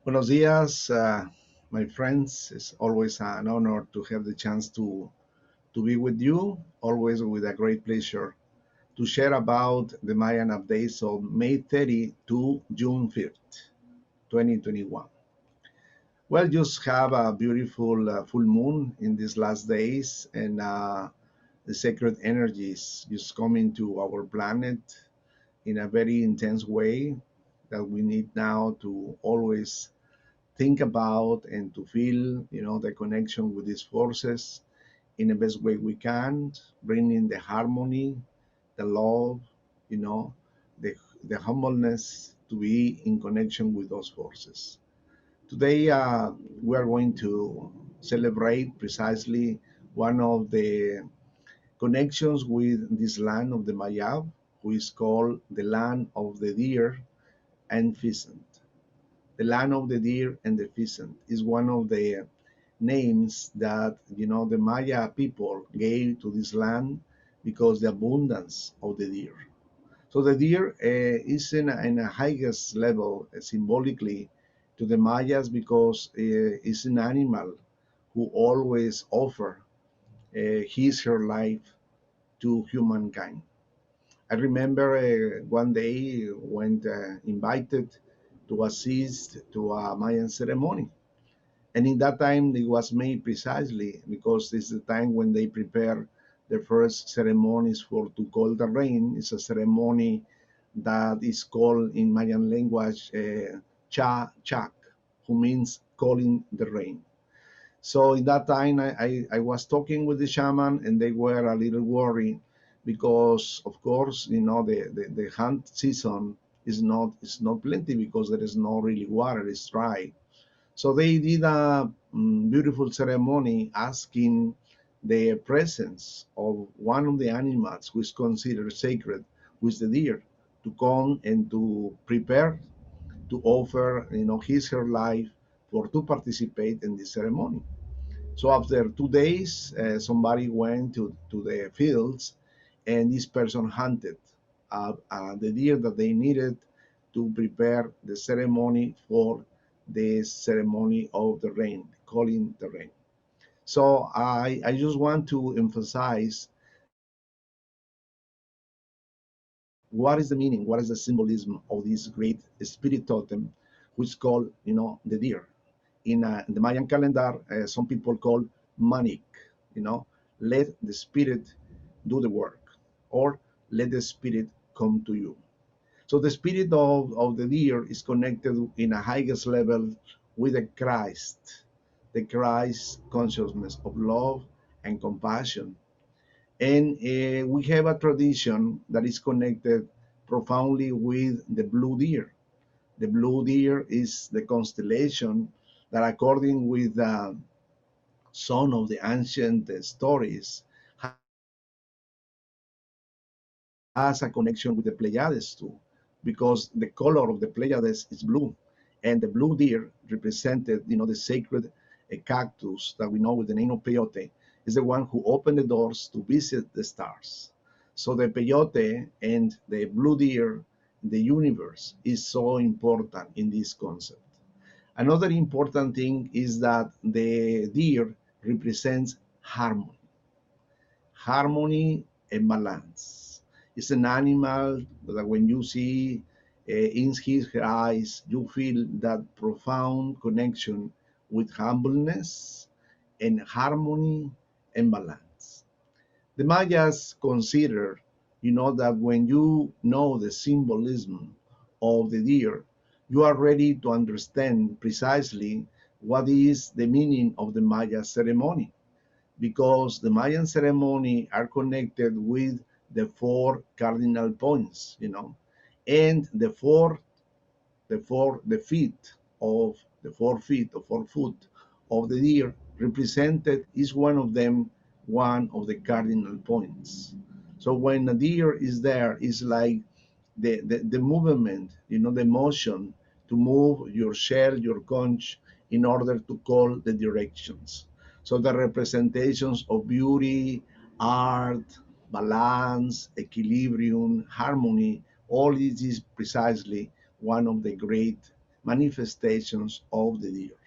Buenos dias, my friends. It's always an honor to have the chance to be with you, always with a great pleasure to share about the Mayan updates of May 30 to June 5th, 2021. Well, just have a beautiful full moon in these last days, and the sacred energies just coming to our planet in a very intense way that we need now to always think about and to feel, the connection with these forces in the best way we can, bringing the harmony, the love, you know, the, the humbleness to be in connection with those forces. Today, we are going to celebrate precisely one of the connections with this land of the Mayab, who is called the land of the deer and pheasant. The land of the deer and the pheasant is one of the names that the Maya people gave to this land because the abundance of the deer. So the deer is in a highest level symbolically to the Mayas because it's an animal who always offer his her life to humankind. I remember one day when invited to assist to a Mayan ceremony. And in that time, it was made precisely because this is the time when they prepare the first ceremonies for to call the rain. It's a ceremony that is called in Mayan language cha chak, who means calling the rain. So in that time, I was talking with the shaman, and they were a little worried because, of course, the hunt season is not plenty because there is no really water; it's dry. So they did a beautiful ceremony asking the presence of one of the animals who is considered sacred, who is the deer, to come and to prepare to offer, his her life for to participate in the ceremony. So after 2 days, somebody went to the fields, and this person hunted the deer that they needed to prepare the ceremony for the ceremony of the rain, calling the rain. So I just want to emphasize what is the meaning, what is the symbolism of this great spirit totem, which is called, the deer. In the Mayan calendar, some people call Manik, you know, let the spirit do the work, or let the spirit come to you. So the spirit of the deer is connected in a highest level with the Christ consciousness of love and compassion. And we have a tradition that is connected profoundly with the blue deer. The blue deer is the constellation that, according with some of the ancient stories, has a connection with the Pleiades too, because the color of the Pleiades is blue, and the blue deer represented, the sacred cactus that we know with the name of peyote, is the one who opened the doors to visit the stars. So the peyote and the blue deer, the universe, is so important in this concept. Another important thing is that the deer represents harmony, harmony and balance. It's an animal that when you see in his eyes, you feel that profound connection with humbleness and harmony and balance. The Mayas consider, that when you know the symbolism of the deer, you are ready to understand precisely what is the meaning of the Maya ceremony, because the Mayan ceremony are connected with the four cardinal points, and the feet of the 4 feet or 4 foot of the deer represented is one of them, one of the cardinal points. So when a deer is there, it's like the movement, the motion to move your shell, your conch, in order to call the directions. So the representations of beauty, art, balance, equilibrium, harmony, all this is precisely one of the great manifestations of the deer.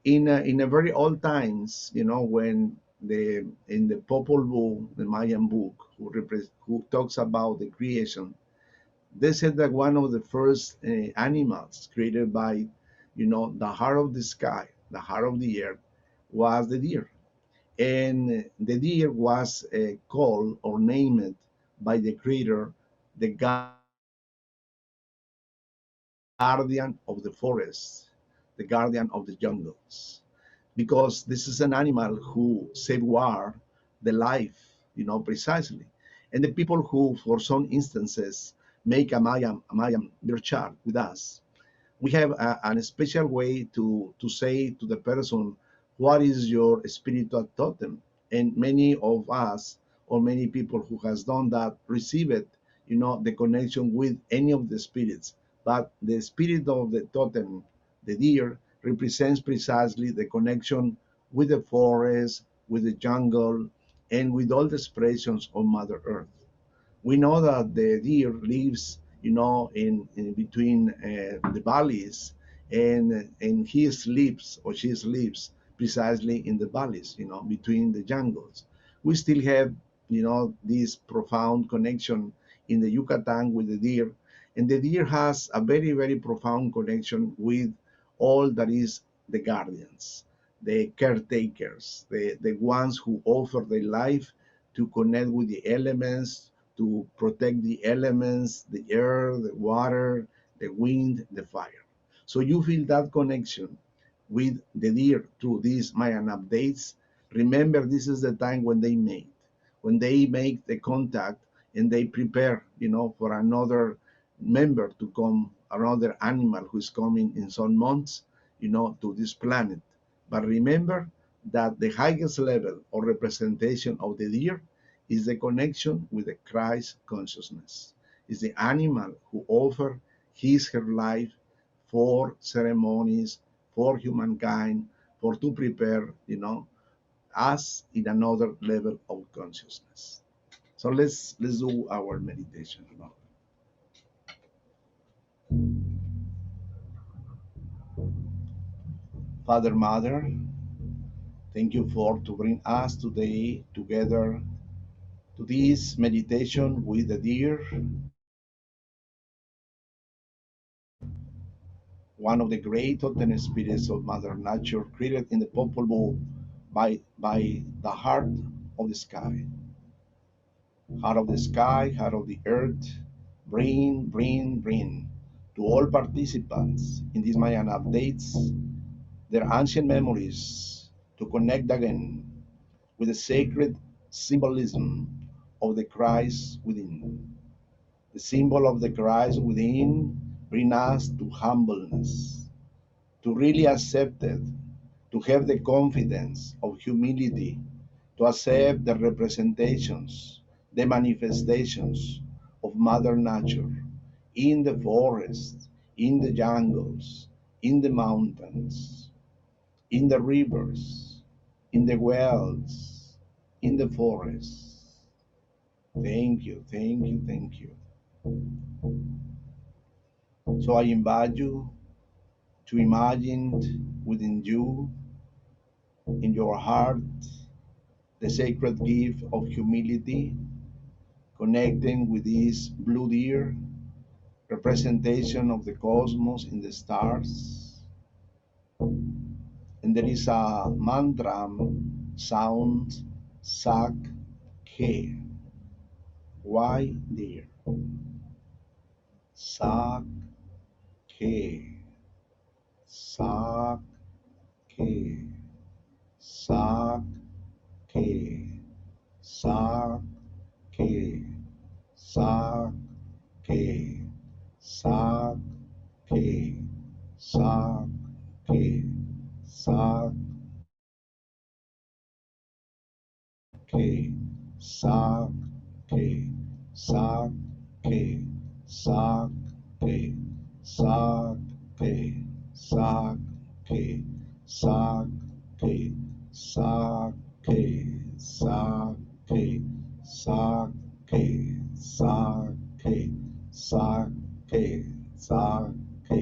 In a very old times, when the in the Popol Vuh, the Mayan book, who talks about the creation, they said that one of the first animals created by, the heart of the sky, the heart of the earth, was the deer. And the deer was called or named by the creator the guardian of the forest, the guardian of the jungles, because this is an animal who safeguard the life, precisely. And the people who, for some instances, make a Mayan birth chart with us, we have a special way to say to the person, what is your spiritual totem? And many of us, or many people who has done that, receive it, the connection with any of the spirits. But the spirit of the totem, the deer, represents precisely the connection with the forest, with the jungle, and with all the expressions of Mother Earth. We know that the deer lives, in between the valleys, and he sleeps or she sleeps precisely in the valleys, between the jungles. We still have, this profound connection in the Yucatan with the deer, and the deer has a very, very profound connection with all that is the guardians, the caretakers, the ones who offer their life to connect with the elements, to protect the elements, the air, the water, the wind, the fire. So you feel that connection with the deer through these Mayan updates. Remember, this is the time when they make the contact and they prepare, for another member to come, another animal who is coming in some months, to this planet. But remember that the highest level or representation of the deer is the connection with the Christ consciousness. Is the animal who offer his her life for ceremonies, for humankind, for to prepare, us in another level of consciousness. So let's do our meditation now. Father, Mother, thank you for to bring us today together to this meditation with the deer, one of the great totem spirits of Mother Nature, created in the Popol Vuh by the heart of the sky. Heart of the sky, heart of the earth, bring to all participants in these Mayan updates their ancient memories to connect again with the sacred symbolism of the Christ within. The symbol of the Christ within bring us to humbleness, to really accept it, to have the confidence of humility, to accept the representations, the manifestations of Mother Nature in the forest, in the jungles, in the mountains, in the rivers, in the wells, in the forests. Thank you, thank you, thank you. So I invite you to imagine within you, in your heart, the sacred gift of humility, connecting with this blue deer, representation of the cosmos in the stars. And there is a mantra sound, sak, ke. Why deer? Sak, ke, sak, ke, sak, ke, sak, ke, sak, ke, sak, ke, sak, ke, sak, ke, sak, ke, sak, ke, sak, ke, sak, ke, sak, ke, sak, ke, sak, ke, sak, ke, sak, ke, sak, ke, sak, ke, sak, ke,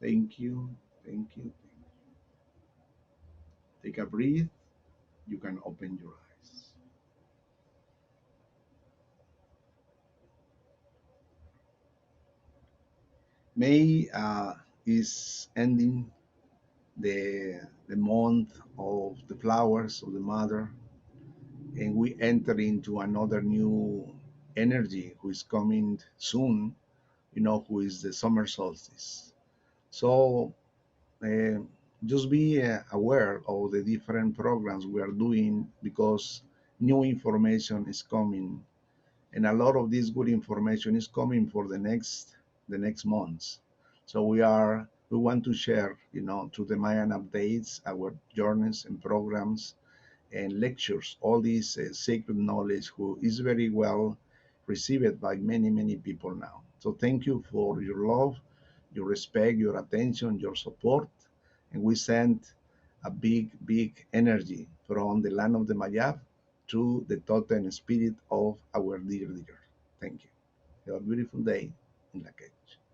Thank you. Thank you. Take a breath. You can open your eyes. May is ending the month of the flowers of the mother, and we enter into another new energy who is coming soon, who is the summer solstice. So uh, just be aware of the different programs we are doing because new information is coming, and a lot of this good information is coming for the next months. So we want to share, through the Mayan updates, our journeys and programs and lectures, all this sacred knowledge who is very well received by many, many people now. So thank you for your love, your respect, your attention, your support. And we send a big, big energy from the land of the Mayab to the totem spirit of our dear, dear. Thank you. Have a beautiful day in lak'ech.